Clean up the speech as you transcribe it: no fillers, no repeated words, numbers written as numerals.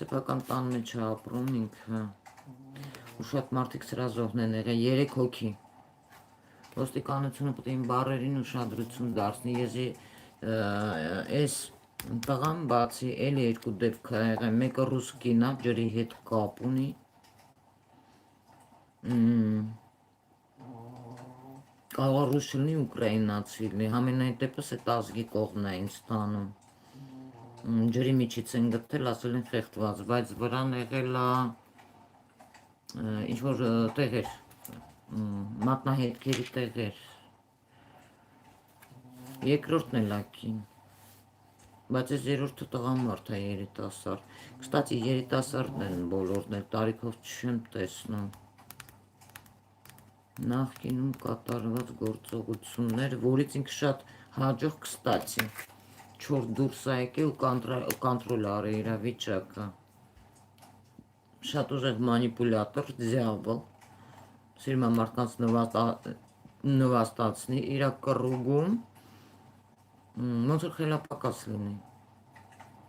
Սեփական տան մեջ է ապրում ինքը։ Ու շատ մարդիկ սրազողն են եղել, 3 հոգի։ Ոստիկանությունը պետք է իմ բառերին ուշադրություն դարձնի, ես տղան բացի էլ 2 դեպք ա եղել, մեկը ռուս կին ա, ջրի հետ կապ ունի, կարող ա ռուս չլինի, ուկրաինացի լինի, համենայն դեպս այդ ազգի կողմն ա ինձ տանում, ջրի միջից են գտել, ասել են խեղդված, բայց վրան եղել ա ինչ-որ տեղեր, մատնահետքերի տեղեր, երկրորդն էլ ա կին, բայց ես երրորդը տղամարդ ա երիտասարդ, կստացի երիտասարդն են բոլորն էլ, տարիքով չեմ տեսնում, նախկինում կատարված գործողություններ, որից ինքը շատ հաջող կստացի, 4 դուրս ա եկել ու կոնտրոլ արի իրա վիճակը, շատ ուժեղ մանիպուլյատոր, ձյավոլ, սիրում ա մարդկանց նվաստացնի, իրա կռուգում, ոնց որ խելապակաս լինի,